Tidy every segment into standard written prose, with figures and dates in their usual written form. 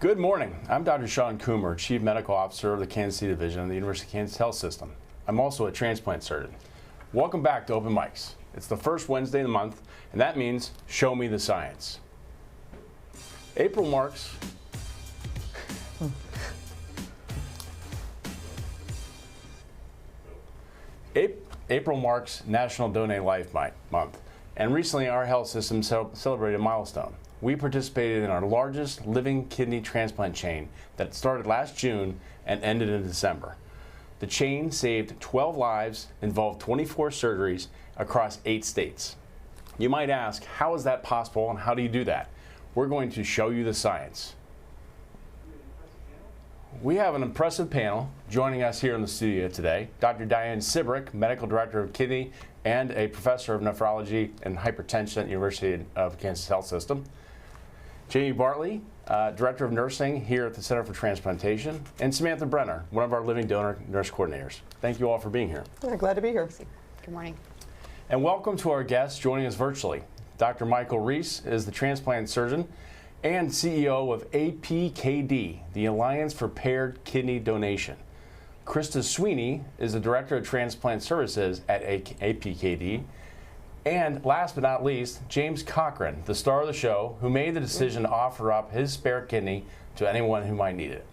Good morning. I'm Dr. Sean Coomer, Chief Medical Officer of the Kansas City Division of the University of Kansas Health System. I'm also a transplant surgeon. Welcome back to Open Mics. It's the first Wednesday of the month, and that means Show Me the Science. April marks National Donate Life Month, and recently our health system celebrated a milestone. We participated in our largest living kidney transplant chain that started last June and ended in December. The chain saved 12 lives, involved 24 surgeries across 8 states. You might ask, how is that possible and how do you do that? We're going to show you the science. We have an impressive panel joining us here in the studio today. Dr. Diane Sibrick, Medical Director of Kidney and a Professor of Nephrology and Hypertension at the University of Kansas Health System. Jamie Bartley, Director of Nursing here at the Center for Transplantation, and Samantha Brenner, one of our living donor nurse coordinators. Thank you all for being here. We're glad to be here. Good morning. And welcome to our guests joining us virtually. Dr. Michael Reese is the transplant surgeon and CEO of APKD, the Alliance for Paired Kidney Donation. Krista Sweeney is the Director of Transplant Services at APKD. And last but not least, James Cochran, the star of the show, who made the decision to offer up his spare kidney to anyone who might need it.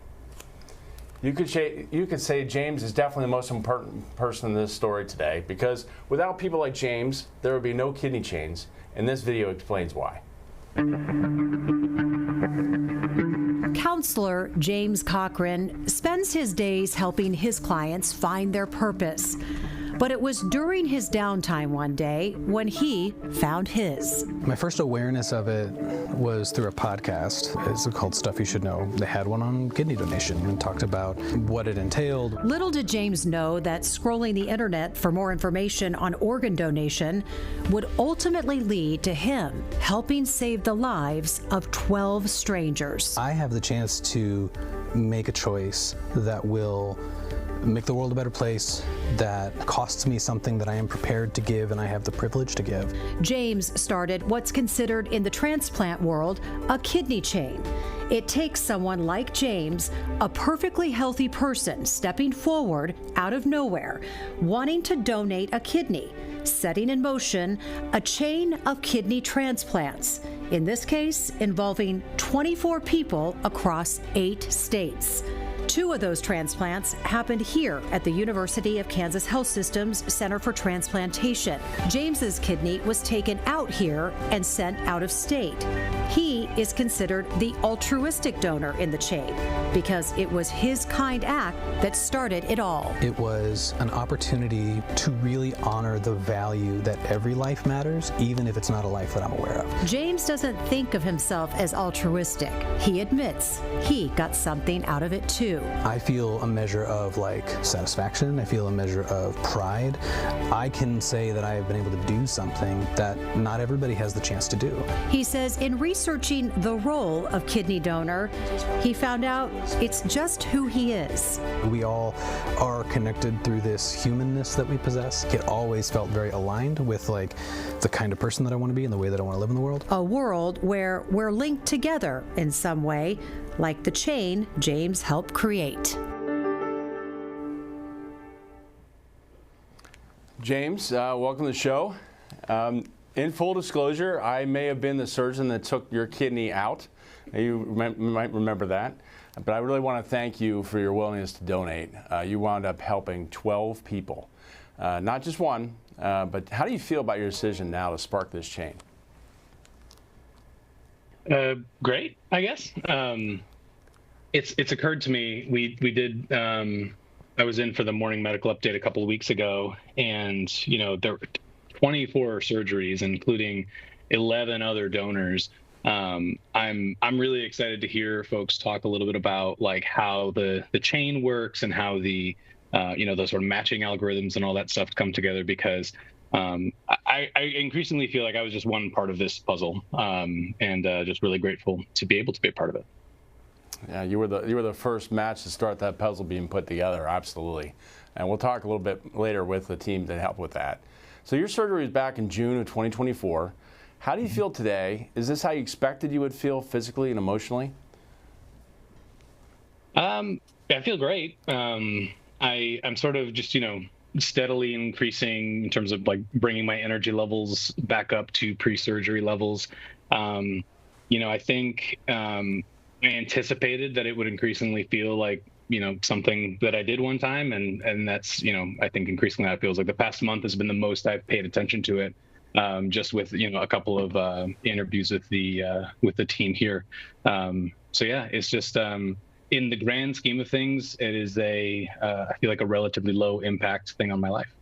You could say James is definitely the most important person in this story today, because without people like James, there would be no kidney chains, and this video explains why. Counselor James Cochran spends his days helping his clients find their purpose. But it was during his downtime one day when he found his. My first awareness of it was through a podcast. It's called Stuff You Should Know. They had one on kidney donation and talked about what it entailed. Little did James know that scrolling the internet for more information on organ donation would ultimately lead to him helping save the lives of 12 strangers. I have the chance to make a choice that will make the world a better place, that costs me something that I am prepared to give and I have the privilege to give. James started what's considered in the transplant world a kidney chain. It takes someone like James, a perfectly healthy person stepping forward out of nowhere, wanting to donate a kidney, setting in motion a chain of kidney transplants, in this case involving 24 people across 8 states. 2 of those transplants happened here at the University of Kansas Health System's Center for Transplantation. James's kidney was taken out here and sent out of state. He is considered the altruistic donor in the chain because it was his kind act that started it all. It was an opportunity to really honor the value that every life matters, even if it's not a life that I'm aware of. James doesn't think of himself as altruistic. He admits he got something out of it too. I feel a measure of satisfaction. I feel a measure of pride. I can say that I have been able to do something that not everybody has the chance to do. He says in researching the role of kidney donor, he found out it's just who he is. We all are connected through this humanness that we possess. It always felt very aligned with the kind of person that I want to be and the way that I want to live in the world. A world where we're linked together in some way, like the chain James helped create. James, welcome to the show. In full disclosure, I may have been the surgeon that took your kidney out. You might remember that. But I really want to thank you for your willingness to donate. You wound up helping 12 people. Not just one, but how do you feel about your decision now to spark this chain? Great, I guess. It's occurred to me, we did, I was in for the morning medical update a couple of weeks ago, and there were 24 surgeries, including 11 other donors. I'm really excited to hear folks talk a little bit about how the chain works and how the sort of matching algorithms and all that stuff come together, because I increasingly feel like I was just one part of this puzzle, and just really grateful to be able to be a part of it. Yeah, you were the first match to start that puzzle being put together, absolutely. And we'll talk a little bit later with the team that helped with that. So your surgery is back in June of 2024. How do you feel today? Is this how you expected you would feel physically and emotionally? I feel great. I'm sort of just, steadily increasing in terms of like bringing my energy levels back up to pre-surgery levels. I think I anticipated that it would increasingly feel like, something that I did one time. And that's, I think increasingly that feels like the past month has been the most I've paid attention to it. Just with, a couple of interviews with the team here. So yeah, it's just, in the grand scheme of things, it is I feel like a relatively low impact thing on my life.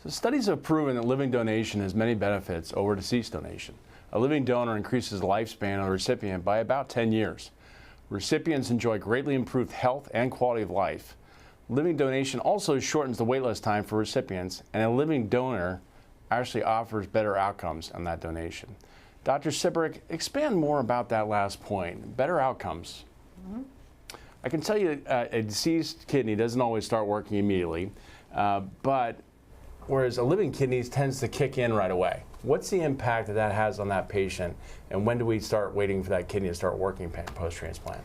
So studies have proven that living donation has many benefits over deceased donation. A living donor increases the lifespan of the recipient by about 10 years. Recipients enjoy greatly improved health and quality of life. Living donation also shortens the waitlist time for recipients, and a living donor actually offers better outcomes on that donation. Dr. Sibrick, expand more about that last point, better outcomes. Mm-hmm. I can tell you a deceased kidney doesn't always start working immediately, but whereas a living kidney tends to kick in right away. What's the impact that has on that patient, and when do we start waiting for that kidney to start working post-transplant?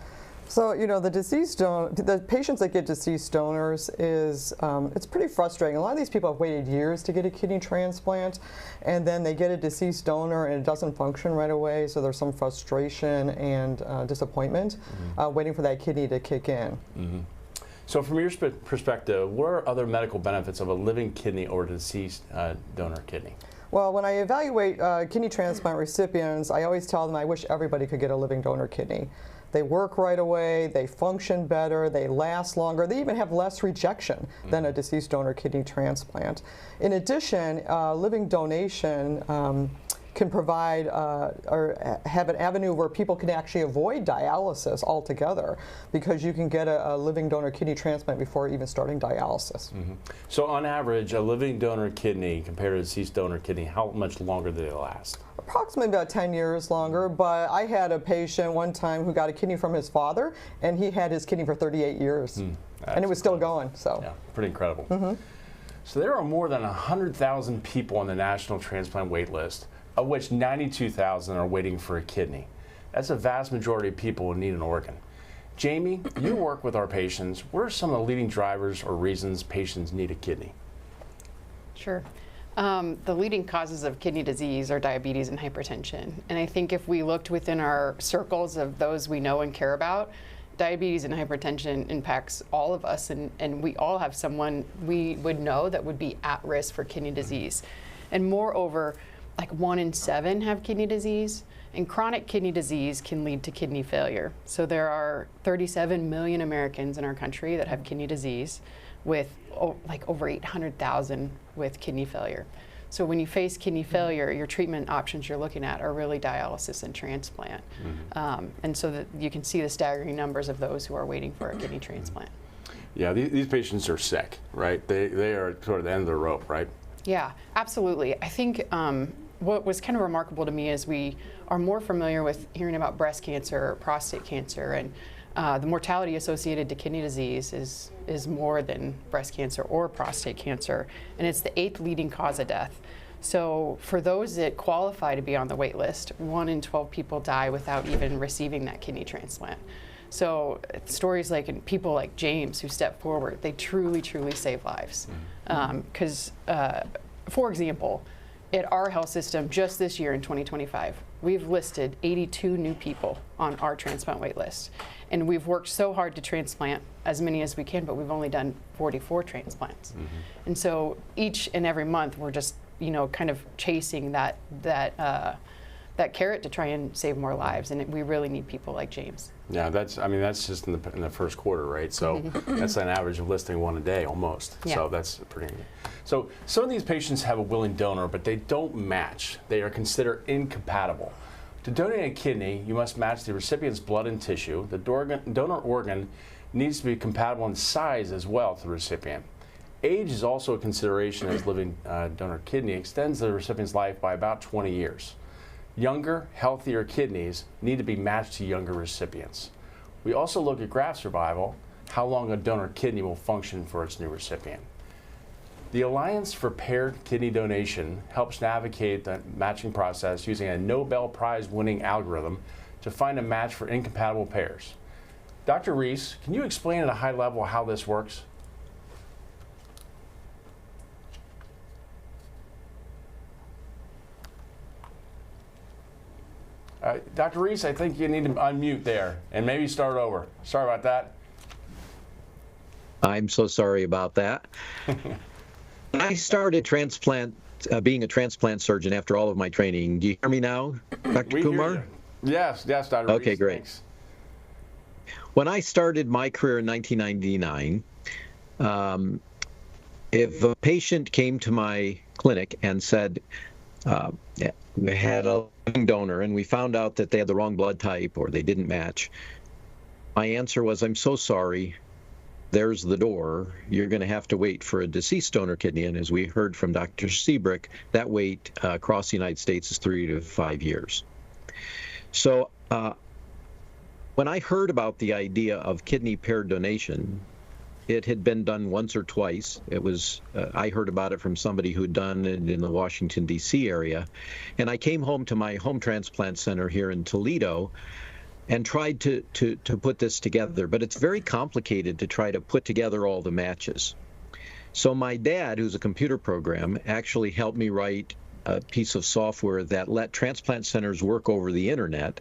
So, the patients that get deceased donors it's pretty frustrating. A lot of these people have waited years to get a kidney transplant, and then they get a deceased donor and it doesn't function right away, so there's some frustration and disappointment waiting for that kidney to kick in. Mm-hmm. So from your perspective, what are other medical benefits of a living kidney or deceased donor kidney? Well, when I evaluate kidney transplant recipients, I always tell them I wish everybody could get a living donor kidney. They work right away, they function better, they last longer, they even have less rejection than a deceased donor kidney transplant. In addition, living donation can provide or have an avenue where people can actually avoid dialysis altogether, because you can get a living donor kidney transplant before even starting dialysis. Mm-hmm. So on average, a living donor kidney compared to a deceased donor kidney, how much longer do they last? Approximately about 10 years longer, but I had a patient one time who got a kidney from his father, and he had his kidney for 38 years, and it was still going. So yeah, pretty incredible. Mm-hmm. So there are more than 100,000 people on the national transplant wait list, of which 92,000 are waiting for a kidney. That's a vast majority of people who need an organ. Jamie, you work with our patients. What are some of the leading drivers or reasons patients need a kidney? Sure. The leading causes of kidney disease are diabetes and hypertension. And I think if we looked within our circles of those we know and care about, diabetes and hypertension impacts all of us, and we all have someone we would know that would be at risk for kidney disease. And moreover, like 1 in 7 have kidney disease, and chronic kidney disease can lead to kidney failure. So there are 37 million Americans in our country that have kidney disease, with like over 800,000 with kidney failure. So when you face kidney failure, your treatment options you're looking at are really dialysis and transplant. Mm-hmm. And so that you can see the staggering numbers of those who are waiting for a kidney transplant. Yeah, these patients are sick, right? They are toward the end of the rope, right? Yeah, absolutely. I think what was kind of remarkable to me is we are more familiar with hearing about breast cancer or prostate cancer, and the mortality associated to kidney disease is more than breast cancer or prostate cancer, and it's the 8th leading cause of death. So for those that qualify to be on the wait list, 1 in 12 people die without even receiving that kidney transplant. So stories like people like James who step forward, they truly, truly save lives. Because, for example, at our health system just this year in 2025, we've listed 82 new people on our transplant wait list. And we've worked so hard to transplant as many as we can, but we've only done 44 transplants. Mm-hmm. And so each and every month we're just, kind of chasing that carrot to try and save more lives. And we really need people like James. Yeah, that's just in the first quarter, right? So that's an average of listing 1 a day almost. Yeah. So that's pretty neat. So some of these patients have a willing donor, but they don't match. They are considered incompatible. To donate a kidney, you must match the recipient's blood and tissue. The donor organ needs to be compatible in size as well to the recipient. Age is also a consideration, as living donor kidney extends the recipient's life by about 20 years. Younger, healthier kidneys need to be matched to younger recipients. We also look at graft survival, how long a donor kidney will function for its new recipient. The Alliance for Paired Kidney Donation helps navigate the matching process using a Nobel Prize winning algorithm to find a match for incompatible pairs. Dr. Reese, can you explain at a high level how this works? Dr. Reese, I think you need to unmute there and maybe start over. Sorry about that. I'm so sorry about that. I started being a transplant surgeon after all of my training. Do you hear me now, Dr. We Kumar? hear you. Yes, Dr. Okay, Reese. great. Thanks. When I started my career in 1999, if a patient came to my clinic and said they had a living donor and we found out that they had the wrong blood type or they didn't match, my answer was, I'm so sorry. There's the door. You're going to have to wait for a deceased donor kidney. And as we heard from Dr. Seabrick, that wait across the United States is 3 to 5 years. So when I heard about the idea of kidney paired donation, it had been done once or twice. It was I heard about it from somebody who'd done it in the Washington, D.C. area. And I came home to my home transplant center here in Toledo and tried to put this together. But it's very complicated to try to put together all the matches. So my dad, who's a computer program, actually helped me write a piece of software that let transplant centers work over the internet.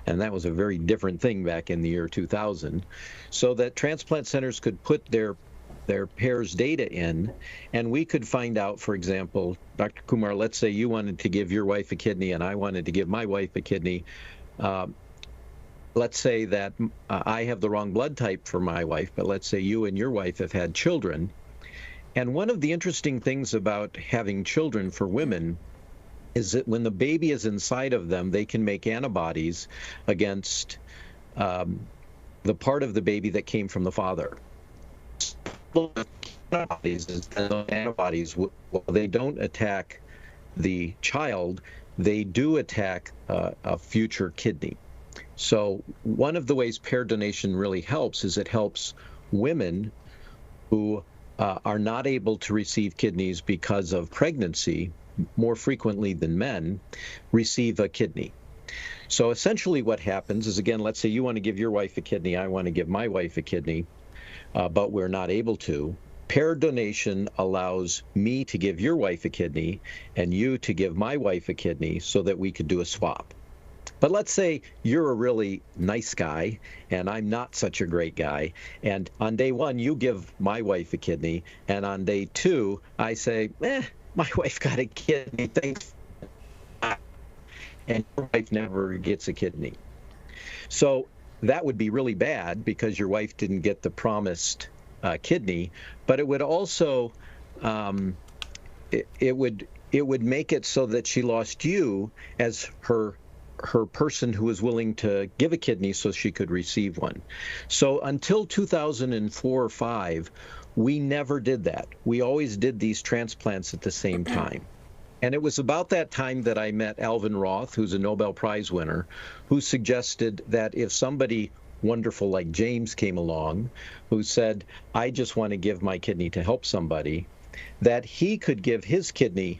And that was a very different thing back in the year 2000, so that transplant centers could put their pairs data in, and we could find out, for example, Dr. Kumar, let's say you wanted to give your wife a kidney and I wanted to give my wife a kidney. Let's say that I have the wrong blood type for my wife, but let's say you and your wife have had children. And one of the interesting things about having children for women is that when the baby is inside of them, they can make antibodies against the part of the baby that came from the father. Antibodies, while they don't attack the child, they do attack a future kidney. So one of the ways paired donation really helps is it helps women who are not able to receive kidneys because of pregnancy more frequently than men receive a kidney. So essentially what happens is, again, let's say you want to give your wife a kidney, I want to give my wife a kidney, but we're not able to. Paired donation allows me to give your wife a kidney and you to give my wife a kidney so that we could do a swap. But let's say you're a really nice guy and I'm not such a great guy, and on day one you give my wife a kidney, and on day two I say, my wife got a kidney, thanks. And your wife never gets a kidney. So that would be really bad because your wife didn't get the promised kidney, but it would also, it would make it so that she lost you as her person who was willing to give a kidney so she could receive one. So until 2004 or 5, we never did that. We always did these transplants at the same time. And it was about that time that I met Alvin Roth, who's a Nobel Prize winner, who suggested that if somebody wonderful like James came along, who said, I just want to give my kidney to help somebody, that he could give his kidney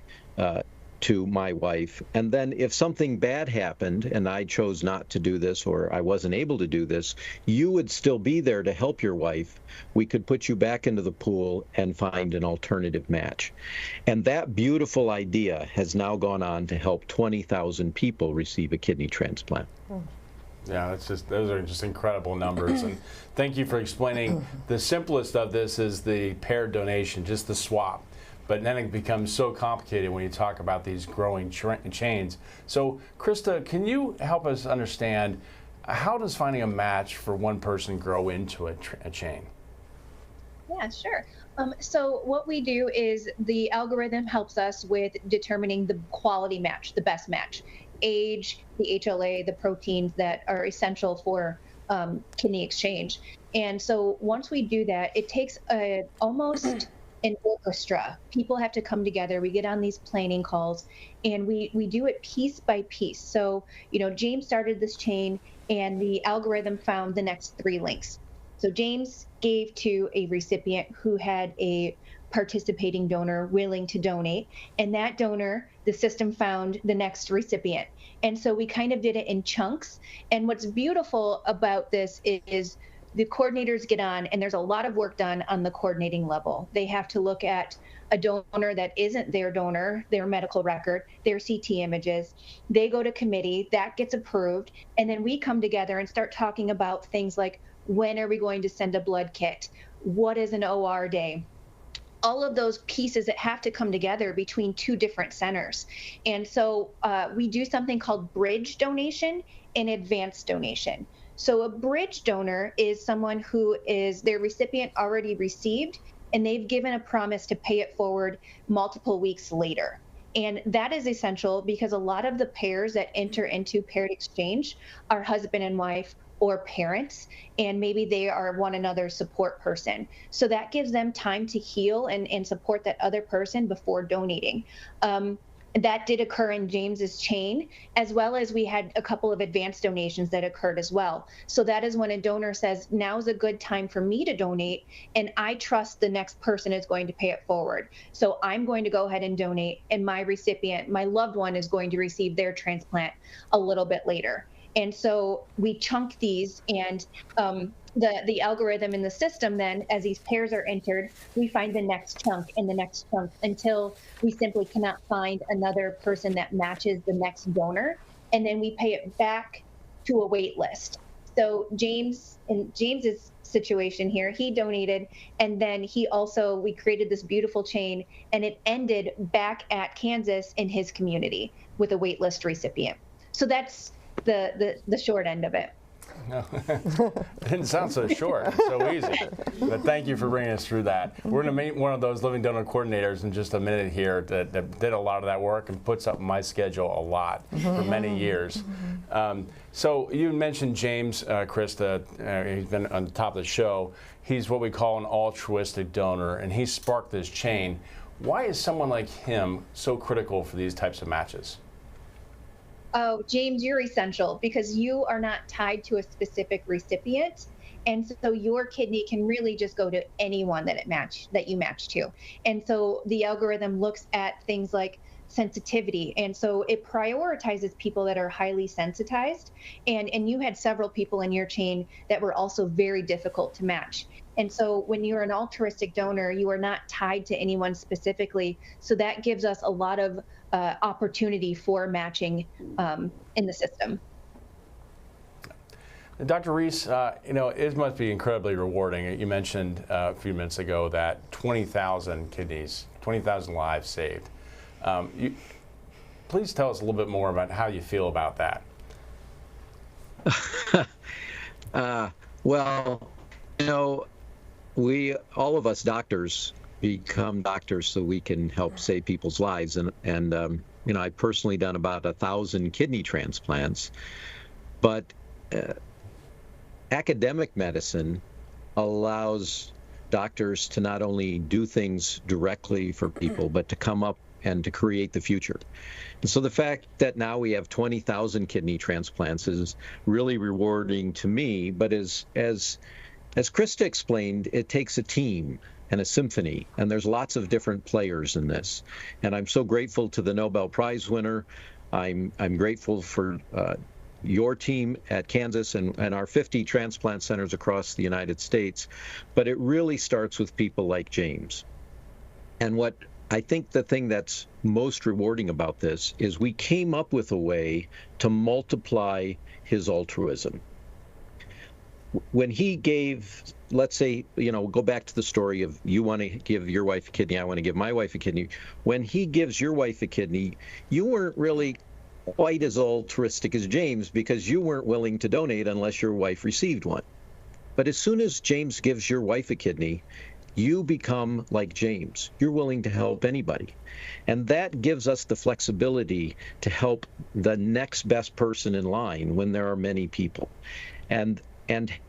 to my wife. And then if something bad happened and I chose not to do this, or I wasn't able to do this, you would still be there to help your wife. We could put you back into the pool and find an alternative match. And that beautiful idea has now gone on to help 20,000 people receive a kidney transplant. Yeah, those are just incredible numbers. And thank you for explaining. The simplest of this is the paired donation, just the swap. But then it becomes so complicated when you talk about these growing chains. So, Krista, can you help us understand, how does finding a match for one person grow into a chain? Yeah, sure. So what we do is the algorithm helps us with determining the quality match, the best match, age, the HLA, the proteins that are essential for kidney exchange. And so once we do that, it takes almost an orchestra. People have to come together. We get on these planning calls and we do it piece by piece. So, James started this chain and the algorithm found the next 3 links. So James gave to a recipient who had a participating donor willing to donate, and that donor, the system found the next recipient. And so we kind of did it in chunks. And what's beautiful about this is the coordinators get on, and there's a lot of work done on the coordinating level. They have to look at a donor that isn't their donor, their medical record, their CT images. They go to committee, that gets approved, and then we come together and start talking about things like, when are we going to send a blood kit? What is an OR day? All of those pieces that have to come together between two different centers. And so we do something called bridge donation and advanced donation. So a bridge donor is someone who is their recipient already received, and they've given a promise to pay it forward multiple weeks later. And that is essential because a lot of the pairs that enter into paired exchange are husband and wife or parents, and maybe they are one another's support person. So that gives them time to heal and support that other person before donating. That did occur in James's chain, as well as we had a couple of advanced donations that occurred as well. So that is when a donor says, now's a good time for me to donate, and I trust the next person is going to pay it forward. So I'm going to go ahead and donate, and my recipient, my loved one, is going to receive their transplant a little bit later. And so we chunk these, and the algorithm in the system then, as these pairs are entered, we find the next chunk and the next chunk until we simply cannot find another person that matches the next donor. And then we pay it back to a wait list. So James, in James's situation here, he donated, and then we created this beautiful chain, and it ended back at Kansas in his community with a wait list recipient. So that's the short end of it. No. It didn't sound so short, so easy. But thank you for bringing us through that. We're going to meet one of those living donor coordinators in just a minute here that did a lot of that work and puts up my schedule a lot for many years. So you mentioned James, Krista. He's been on the top of the show. He's what we call an altruistic donor, and he sparked this chain. Why is someone like him so critical for these types of matches? Oh, James, you're essential because you are not tied to a specific recipient. And so your kidney can really just go to anyone that you match to. And so the algorithm looks at things like sensitivity. And so it prioritizes people that are highly sensitized. And you had several people in your chain that were also very difficult to match. And so when you're an altruistic donor, you are not tied to anyone specifically. So that gives us a lot of opportunity for matching in the system. Dr. Reese, it must be incredibly rewarding. You mentioned a few minutes ago that 20,000 kidneys, 20,000 lives saved. Please tell us a little bit more about how you feel about that. Well, all of us doctors become doctors so we can help save people's lives. And I've personally done about 1,000 kidney transplants, but academic medicine allows doctors to not only do things directly for people, but to come up and to create the future. And so the fact that now we have 20,000 kidney transplants is really rewarding to me, but as Krista explained, it takes a team and a symphony, and there's lots of different players in this. And I'm so grateful to the Nobel Prize winner. I'm grateful for your team at Kansas and our 50 transplant centers across the United States. But it really starts with people like James. And what I think the thing that's most rewarding about this is we came up with a way to multiply his altruism. When he gave, let's say, go back to the story of you want to give your wife a kidney, I want to give my wife a kidney. When he gives your wife a kidney, you weren't really quite as altruistic as James because you weren't willing to donate unless your wife received one. But as soon as James gives your wife a kidney, you become like James. You're willing to help anybody. And that gives us the flexibility to help the next best person in line when there are many people. And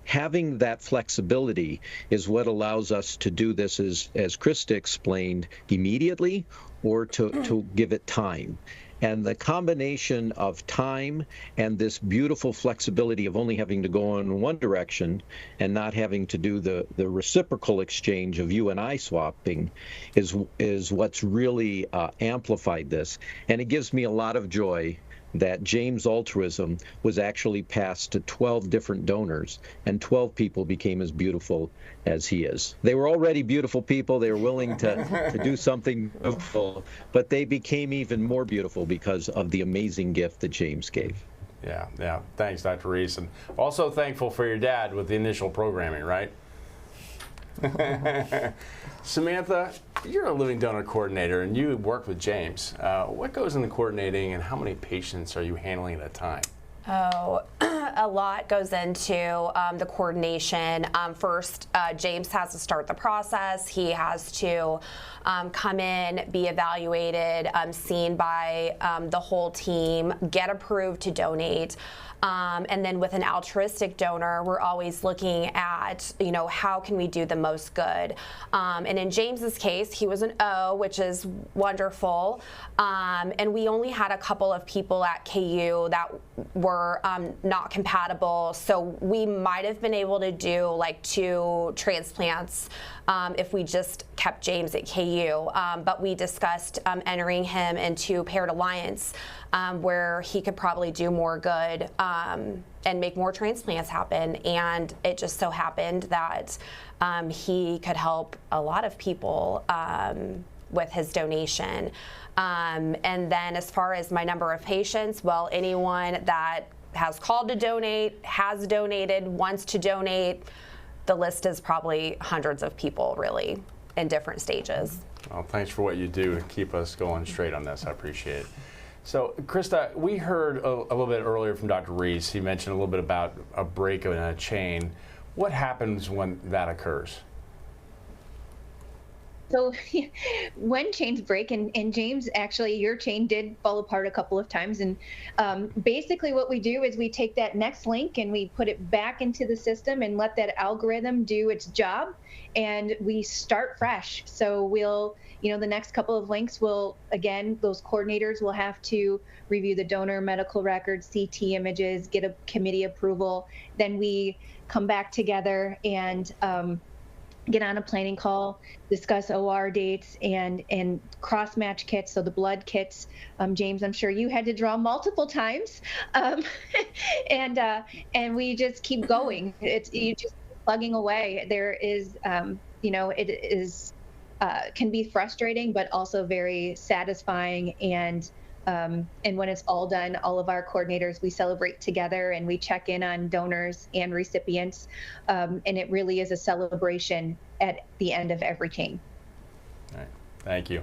having that flexibility is what allows us to do this, as Krista explained, immediately or to give it time. And the combination of time and this beautiful flexibility of only having to go in one direction and not having to do the reciprocal exchange of you and I swapping is what's really amplified this. And it gives me a lot of joy that James' altruism was actually passed to 12 different donors, and 12 people became as beautiful as he is. They were already beautiful people. They were willing to do something beautiful, but they became even more beautiful because of the amazing gift that James gave. Yeah. Thanks, Dr. Reese. And also thankful for your dad with the initial programming, right? Samantha, you're a living donor coordinator and you work with James. What goes into coordinating and how many patients are you handling at a time? Oh, a lot goes into the coordination. First, James has to start the process. He has to come in, be evaluated, seen by the whole team, get approved to donate. And then with an altruistic donor, we're always looking at, how can we do the most good? And in James's case, he was an O, which is wonderful. And we only had a couple of people at KU that were not compatible. So we might have been able to do like 2 transplants if we just kept James at KU. But we discussed entering him into Paired Alliance, where he could probably do more good and make more transplants happen. And it just so happened that he could help a lot of people with his donation. And then as far as my number of patients, well, anyone that has called to donate, has donated, wants to donate, the list is probably hundreds of people really in different stages. Well, thanks for what you do to keep us going straight on this. I appreciate it. So, Krista, we heard a little bit earlier from Dr. Reese. He mentioned a little bit about a break in a chain. What happens when that occurs? So when chains break, and James, actually, your chain did fall apart a couple of times. And basically what we do is we take that next link and we put it back into the system and let that algorithm do its job. And we start fresh. So we'll, the next couple of links will, again, those coordinators will have to review the donor medical records, CT images, get a committee approval. Then we come back together and get on a planning call, discuss OR dates and cross-match kits, so the blood kits. James, I'm sure you had to draw multiple times, and we just keep going. You just keep plugging away. There is, it is can be frustrating, but also very satisfying. And when it's all done, all of our coordinators, we celebrate together and we check in on donors and recipients. And it really is a celebration at the end of every chain. All right. Thank you.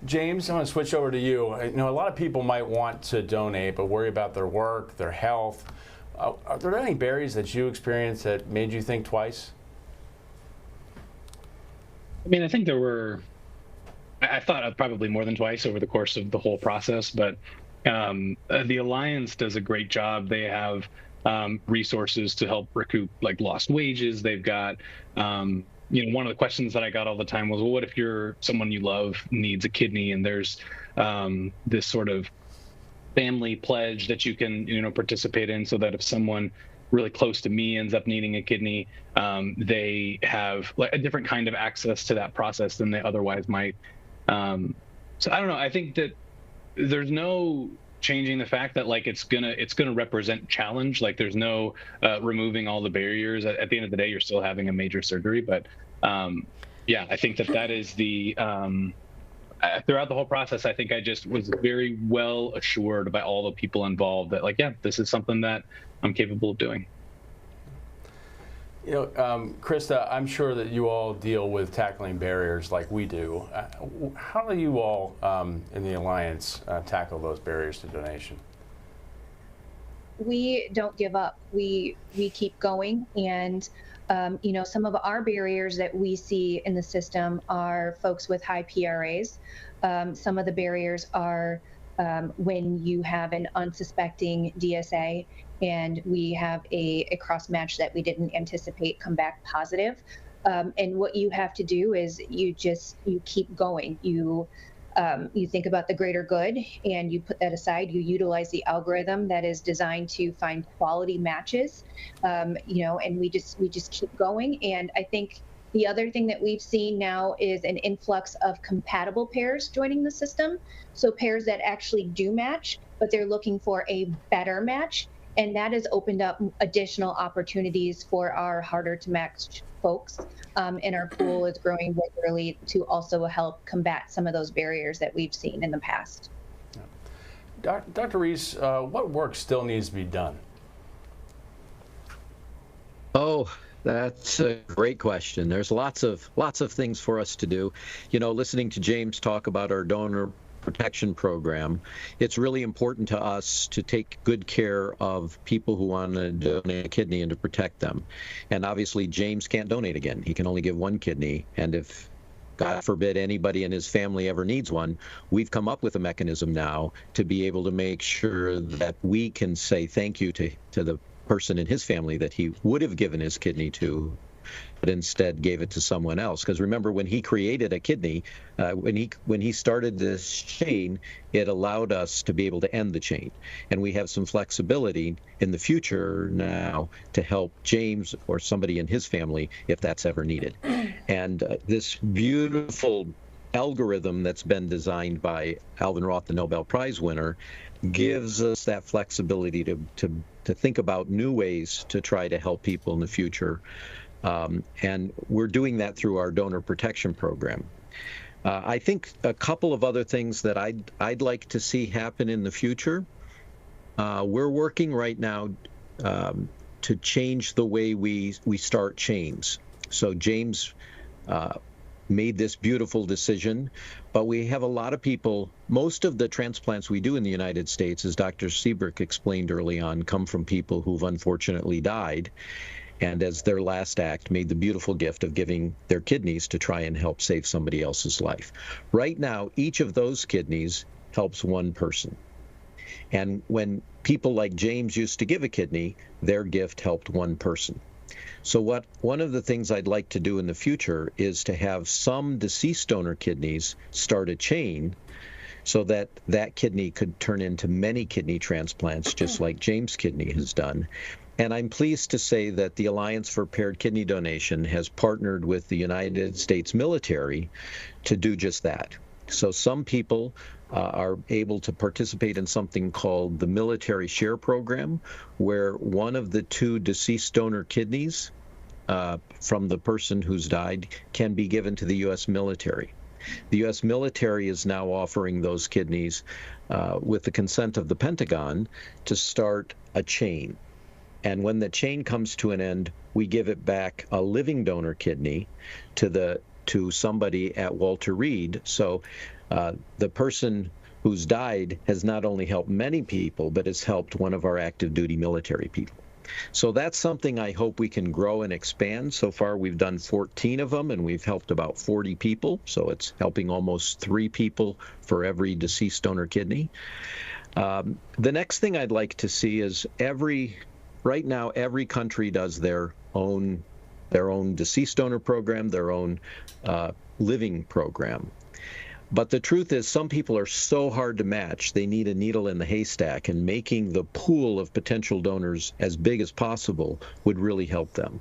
James, I'm going to switch over to you. A lot of people might want to donate, but worry about their work, their health. Are there any barriers that you experienced that made you think twice? I mean, I think there were. I thought probably more than twice over the course of the whole process, but the Alliance does a great job. They have resources to help recoup like lost wages. They've got, one of the questions that I got all the time was, well, what if someone you love needs a kidney, and there's this sort of family pledge that you can, participate in, so that if someone really close to me ends up needing a kidney, they have like a different kind of access to that process than they otherwise might. So I don't know. I think that there's no changing the fact that like it's gonna represent challenge. Like there's no removing all the barriers. At the end of the day, you're still having a major surgery. But I think that is the throughout the whole process. I think I just was very well assured by all the people involved that this is something that I'm capable of doing. Krista, I'm sure that you all deal with tackling barriers like we do. How do you all in the Alliance tackle those barriers to donation? We don't give up. We keep going. And, some of our barriers that we see in the system are folks with high PRAs. Some of the barriers are when you have an unsuspecting DSA and we have a cross match that we didn't anticipate come back positive. And what you have to do is you keep going. You think about the greater good and you put that aside. You utilize the algorithm that is designed to find quality matches, and we just keep going. And I think the other thing that we've seen now is an influx of compatible pairs joining the system. So pairs that actually do match, but they're looking for a better match. And that has opened up additional opportunities for our harder to match folks. And our pool is growing regularly to also help combat some of those barriers that we've seen in the past. Dr. Reese, what work still needs to be done? Oh, that's a great question. There's lots of things for us to do. You know, listening to James talk about our donor protection program, it's really important to us to take good care of people who want to donate a kidney and to protect them. And obviously, James can't donate again. He can only give one kidney. And if, God forbid, anybody in his family ever needs one, we've come up with a mechanism now to be able to make sure that we can say thank you to the person in his family that he would have given his kidney to, but instead gave it to someone else. Because remember, when he created a kidney, when he started this chain, it allowed us to be able to end the chain. And we have some flexibility in the future now to help James or somebody in his family if that's ever needed. And this beautiful algorithm that's been designed by Alvin Roth, the Nobel Prize winner, gives us that flexibility to think about new ways to try to help people in the future. And we're doing that through our donor protection program. I think a couple of other things that I'd like to see happen in the future. We're working right now to change the way we start chains. So James made this beautiful decision, but we have a lot of people. Most of the transplants we do in the United States, as Dr. Seabrook explained early on, come from people who've unfortunately died, and as their last act made the beautiful gift of giving their kidneys to try and help save somebody else's life. Right now, each of those kidneys helps one person. And when people like James used to give a kidney, their gift helped one person. So one of the things I'd like to do in the future is to have some deceased donor kidneys start a chain so that that kidney could turn into many kidney transplants, just like James' kidney has done. And I'm pleased to say that the Alliance for Paired Kidney Donation has partnered with the United States military to do just that. So some people are able to participate in something called the Military Share Program, where one of the two deceased donor kidneys from the person who's died can be given to the U.S. military. The U.S. military is now offering those kidneys with the consent of the Pentagon to start a chain. And when the chain comes to an end, we give it back a living donor kidney to somebody at Walter Reed. So the person who's died has not only helped many people, but has helped one of our active duty military people. So that's something I hope we can grow and expand. So far, we've done 14 of them, and we've helped about 40 people. So it's helping almost 3 people for every deceased donor kidney. The next thing I'd like to see is right now, every country does their own deceased donor program, their own living program. But the truth is, some people are so hard to match, they need a needle in the haystack, and making the pool of potential donors as big as possible would really help them.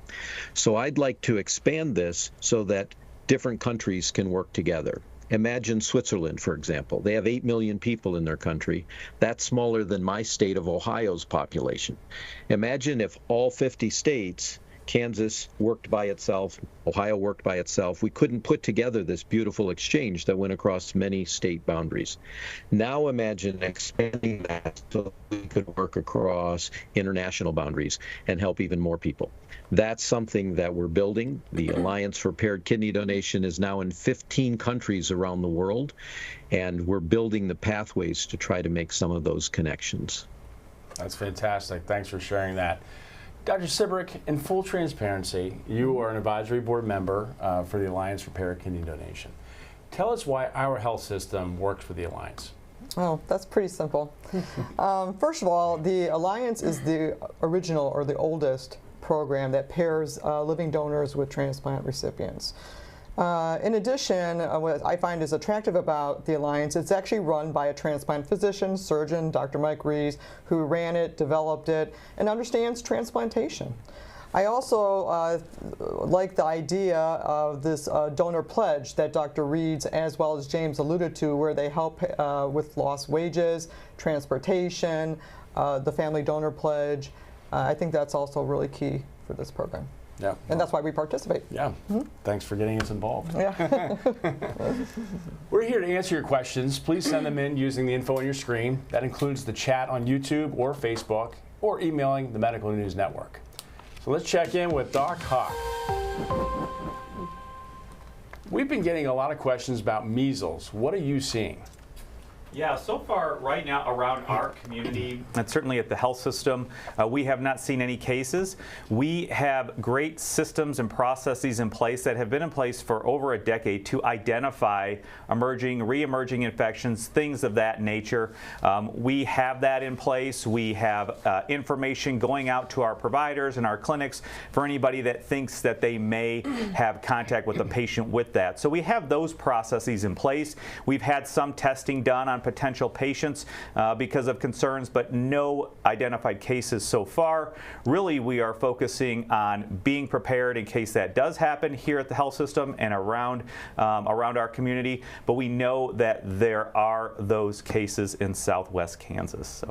So I'd like to expand this so that different countries can work together. Imagine Switzerland, for example. They have 8 million people in their country. That's smaller than my state of Ohio's population. Imagine if all 50 states, Kansas worked by itself, Ohio worked by itself. We couldn't put together this beautiful exchange that went across many state boundaries. Now imagine expanding that so we could work across international boundaries and help even more people. That's something that we're building. The Alliance for Paired Kidney Donation is now in 15 countries around the world, and we're building the pathways to try to make some of those connections. That's fantastic. Thanks for sharing that. Dr. Seabrook, in full transparency, you are an advisory board member for the Alliance for Paired Kidney Donation. Tell us why our health system works with the Alliance. Oh, that's pretty simple. First of all, the Alliance is the original or the oldest program that pairs living donors with transplant recipients. In addition, what I find is attractive about the Alliance, it's actually run by a transplant physician, surgeon, Dr. Mike Rees, who ran it, developed it, and understands transplantation. I also like the idea of this donor pledge that Dr. Reeds as well as James alluded to, where they help with lost wages, transportation, the family donor pledge. I think that's also really key for this program. Yeah. And that's why we participate. Yeah. Thanks for getting us involved. Yeah. We're here to answer your questions. Please send them in using the info on your screen. That includes the chat on YouTube or Facebook, or emailing the Medical News Network. So let's check in with Doc Hawk. We've been getting a lot of questions about measles. What are you seeing? Yeah, so far right now around our community, and certainly at the health system, we have not seen any cases. We have great systems and processes in place that have been in place for over a decade to identify emerging, re-emerging infections, things of that nature. We have that in place. We have information going out to our providers and our clinics for anybody that thinks that they may have contact with a patient with that. So we have those processes in place. We've had some testing done on potential patients because of concerns, but no identified cases so far. Really, we are focusing on being prepared in case that does happen here at the health system and around our community. But we know that there are those cases in Southwest Kansas.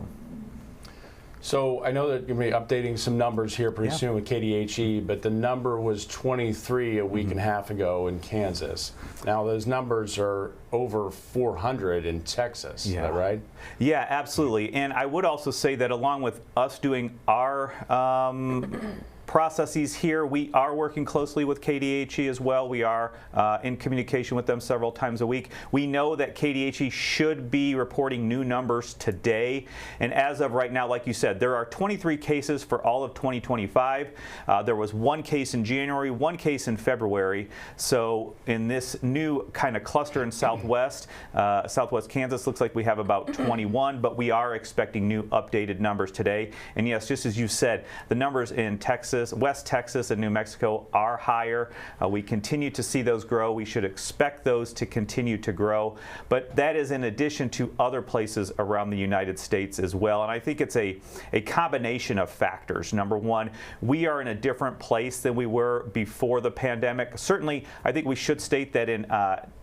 So I know that you're going to be updating some numbers here pretty soon with KDHE, but the number was 23 a week and a half ago in Kansas. Now those numbers are over 400 in Texas, is that right? Yeah, absolutely. And I would also say that along with us doing our processes here, we are working closely with KDHE as well. We are in communication with them several times a week. We know that KDHE should be reporting new numbers today. And as of right now, like you said, there are 23 cases for all of 2025. There was one case in January, one case in February. So in this new kind of cluster in Southwest Kansas, looks like we have about 21, but we are expecting new updated numbers today. And yes, just as you said, the numbers in Texas, West Texas and New Mexico are higher. We continue to see those grow. We should expect those to continue to grow. But that is in addition to other places around the United States as well. And I think it's a combination of factors. Number one, we are in a different place than we were before the pandemic. Certainly, I think we should state that in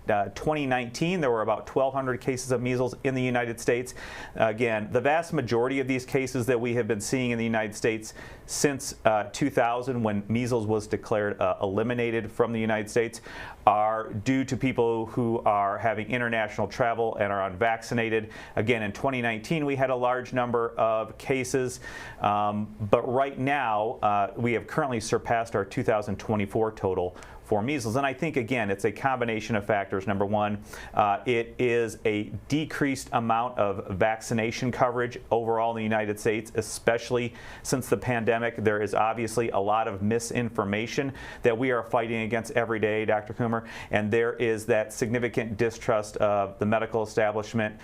2019, there were about 1,200 cases of measles in the United States. Again, the vast majority of these cases that we have been seeing in the United States since 2000, when measles was declared eliminated from the United States, are due to people who are having international travel and are unvaccinated. Again, in 2019, we had a large number of cases, but right now, we have currently surpassed our 2024 total for measles. And I think, again, it's a combination of factors. Number one, it is a decreased amount of vaccination coverage overall in the United States, especially since the pandemic. There is obviously a lot of misinformation that we are fighting against every day, Dr. Coomer, and there is that significant distrust of the medical establishment,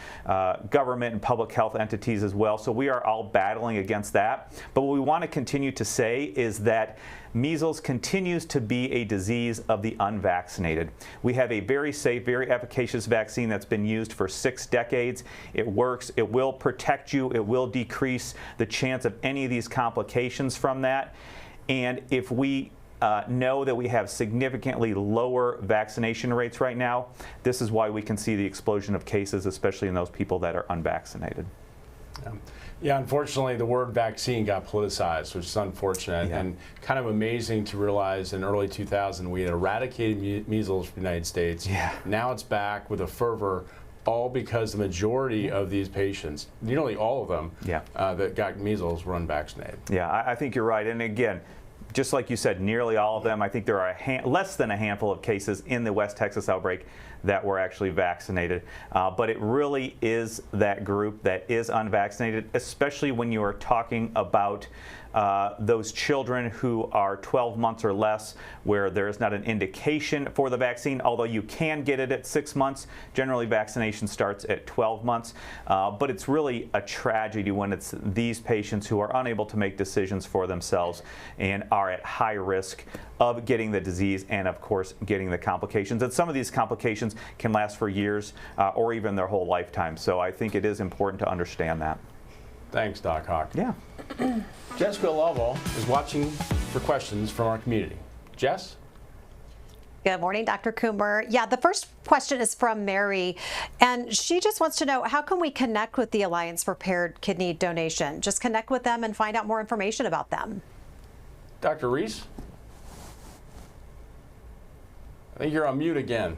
government and public health entities as well. So we are all battling against that. But what we want to continue to say is that measles continues to be a disease of the unvaccinated. We have a very safe, very efficacious vaccine that's been used for 6 decades. It works. It will protect you. It will decrease the chance of any of these complications from that. And if we know that we have significantly lower vaccination rates right now, this is why we can see the explosion of cases, especially in those people that are unvaccinated. Yeah, unfortunately, the word vaccine got politicized, which is unfortunate and kind of amazing to realize in early 2000 we had eradicated measles from the United States. Now it's back with a fervor, all because the majority of these patients, nearly all of them, that got measles were unvaccinated. Yeah, I think you're right. And again, just like you said, nearly all of them. I think there are less than a handful of cases in the West Texas outbreak that were actually vaccinated. But it really is that group that is unvaccinated, especially when you are talking about those children who are 12 months or less, where there is not an indication for the vaccine, although you can get it at 6 months. Generally, vaccination starts at 12 months. But it's really a tragedy when it's these patients who are unable to make decisions for themselves and are at high risk of getting the disease and, of course, getting the complications. And some of these complications can last for years or even their whole lifetime. So I think it is important to understand that. Thanks, Doc Hawk. Yeah. Jessica Lovo is watching for questions from our community. Jess? Good morning, Dr. Coomer. Yeah, the first question is from Mary, and she just wants to know, how can we connect with the Alliance for Paired Kidney Donation? Just connect with them and find out more information about them. Dr. Reese? I think you're on mute again.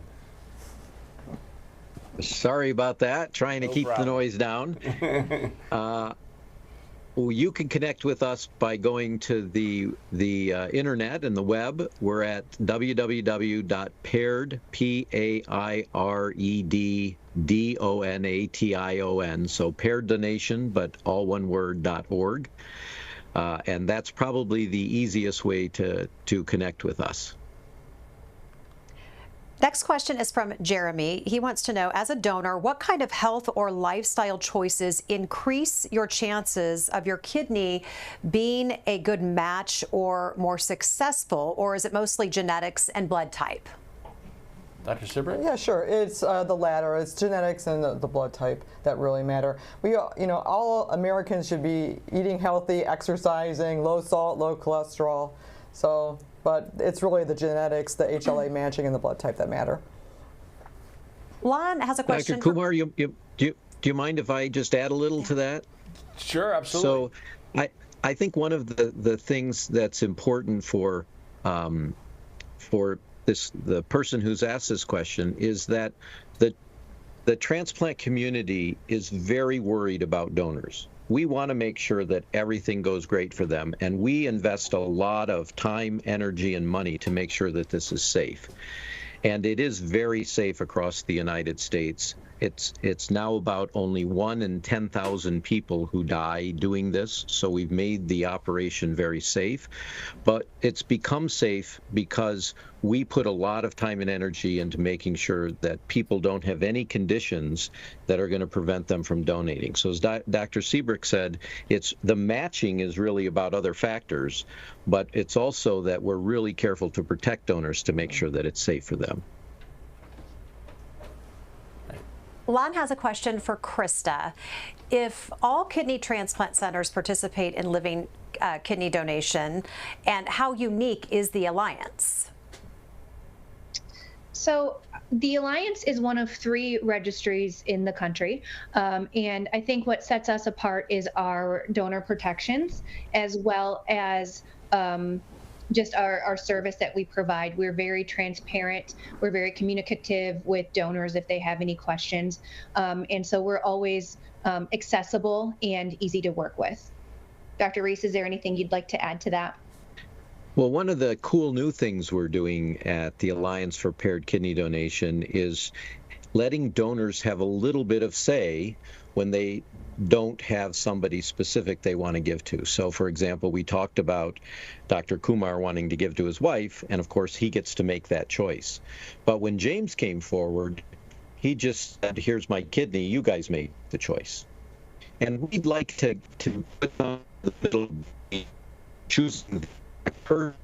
Sorry about that. Trying to keep the noise down. Well, you can connect with us by going to the internet and the web. We're at www.paired, PAIRED, so paired donation, but all one word, .org. And that's probably the easiest way to connect with us. Next question is from Jeremy. He wants to know, as a donor, what kind of health or lifestyle choices increase your chances of your kidney being a good match or more successful, or is it mostly genetics and blood type? Dr. Sibrick? Yeah, sure. It's the latter. It's genetics and the blood type that really matter. We, all Americans should be eating healthy, exercising, low salt, low cholesterol. So, but it's really the genetics, the HLA matching, and the blood type that matter. Lon has a question. Dr. Kumar, do you mind if I just add a little to that? Sure, absolutely. So, I think one of the things that's important for the person who's asked this question is that the transplant community is very worried about donors. We want to make sure that everything goes great for them, and we invest a lot of time, energy, and money to make sure that this is safe. And it is very safe across the United States. It's now about only 1 in 10,000 people who die doing this, so we've made the operation very safe. But it's become safe because we put a lot of time and energy into making sure that people don't have any conditions that are going to prevent them from donating. So as Dr. Seabrick said, the matching is really about other factors, but it's also that we're really careful to protect donors to make sure that it's safe for them. Lon has a question for Krista. If all kidney transplant centers participate in living kidney donation, and how unique is the Alliance? So the Alliance is one of 3 registries in the country. And I think what sets us apart is our donor protections, as well as just our service that we provide. We're very transparent. We're very communicative with donors if they have any questions. And so we're always accessible and easy to work with. Dr. Reese, is there anything you'd like to add to that? Well, one of the cool new things we're doing at the Alliance for Paired Kidney Donation is letting donors have a little bit of say when they don't have somebody specific they want to give to. So, for example, we talked about Dr. Kumar wanting to give to his wife, and of course he gets to make that choice. But when James came forward, he just said, here's my kidney, you guys made the choice. And we'd like to put on the middle, choosing the person.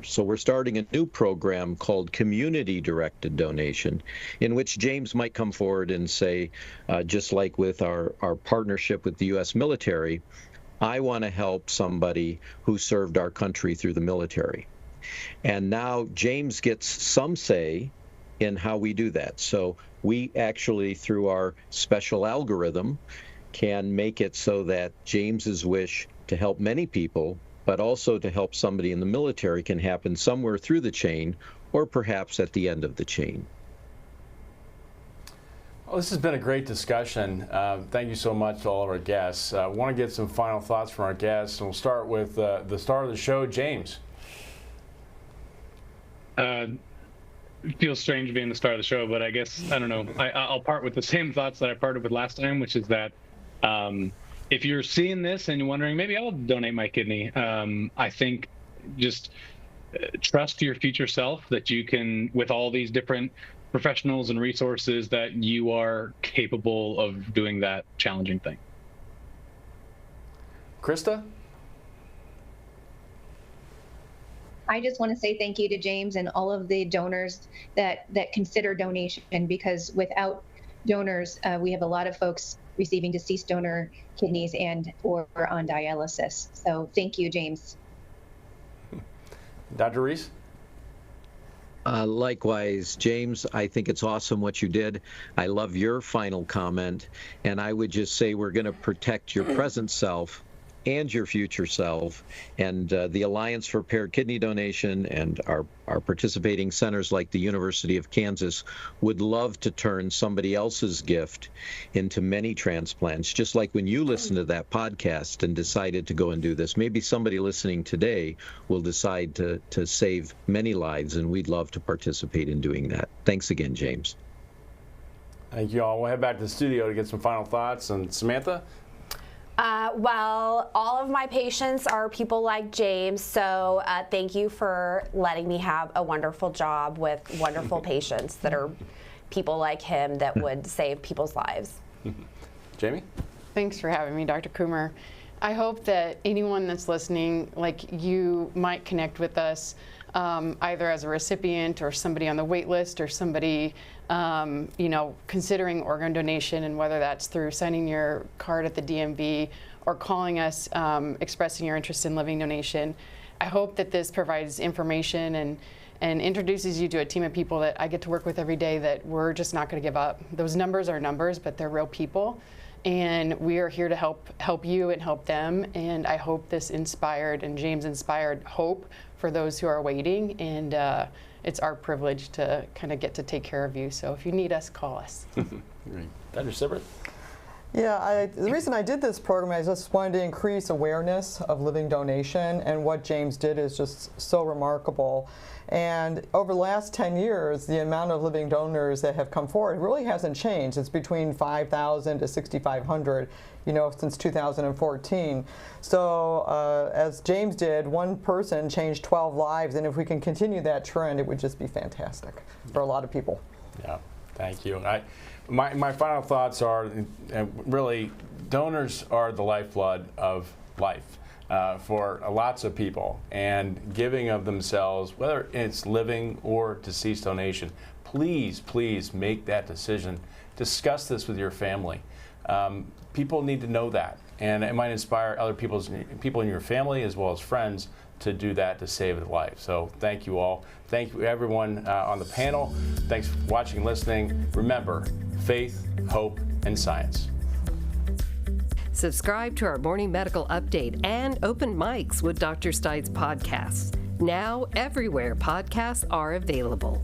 So we're starting a new program called Community-Directed Donation, in which James might come forward and say, just like with our partnership with the U.S. military, I want to help somebody who served our country through the military. And now James gets some say in how we do that. So we actually, through our special algorithm, can make it so that James's wish to help many people, but also to help somebody in the military, can happen somewhere through the chain or perhaps at the end of the chain. Well, this has been a great discussion. Thank you so much to all of our guests. I want to get some final thoughts from our guests, and we'll start with the star of the show, James. It feels strange being the star of the show, but I guess, I don't know, I'll part with the same thoughts that I parted with last time, which is that if you're seeing this and you're wondering, maybe I'll donate my kidney, I think just trust your future self that you can, with all these different professionals and resources, that you are capable of doing that challenging thing. Krista? I just want to say thank you to James and all of the donors that consider donation, because without donors, we have a lot of folks receiving deceased donor kidneys and or on dialysis. So thank you, James. Dr. Reese? Likewise, James, I think it's awesome what you did. I love your final comment, and I would just say we're going to protect your present self and your future self, and the Alliance for Paired Kidney Donation and our participating centers like the University of Kansas would love to turn somebody else's gift into many transplants, just like when you listened to that podcast and decided to go and do this. Maybe somebody listening today will decide to save many lives, and we'd love to participate in doing that. Thanks again, James. Thank you all. We'll head back to the studio to get some final thoughts. And Samantha? Well, all of my patients are people like James, so thank you for letting me have a wonderful job with wonderful patients that are people like him that would save people's lives. Jamie? Thanks for having me, Dr. Coomer. I hope that anyone that's listening, like you, might connect with us either as a recipient or somebody on the wait list or somebody considering organ donation, and whether that's through signing your card at the DMV or calling us expressing your interest in living donation. I hope that this provides information and introduces you to a team of people that I get to work with every day, that we're just not going to give up. Those numbers are numbers, but they're real people. And we are here to help you and help them. And I hope this inspired, and James inspired, hope for those who are waiting. And it's our privilege to kind of get to take care of you. So if you need us, call us. Great. Dr. Sibbert? Yeah, the reason I did this program, I just wanted to increase awareness of living donation, and what James did is just so remarkable. And over the last 10 years, the amount of living donors that have come forward really hasn't changed. It's between 5,000 to 6,500, since 2014. So as James did, one person changed 12 lives, and if we can continue that trend, it would just be fantastic for a lot of people. Yeah, thank you. My final thoughts are really, donors are the lifeblood of life for lots of people, and giving of themselves, whether it's living or deceased donation, please make that decision. Discuss this with your family. People need to know that, and it might inspire other people in your family as well as friends to do that to save a life. So thank you all. Thank you everyone on the panel. Thanks for watching and listening. Remember, faith, hope, and science. Subscribe to our morning medical update and open mics with Dr. Stites podcasts. Now everywhere podcasts are available.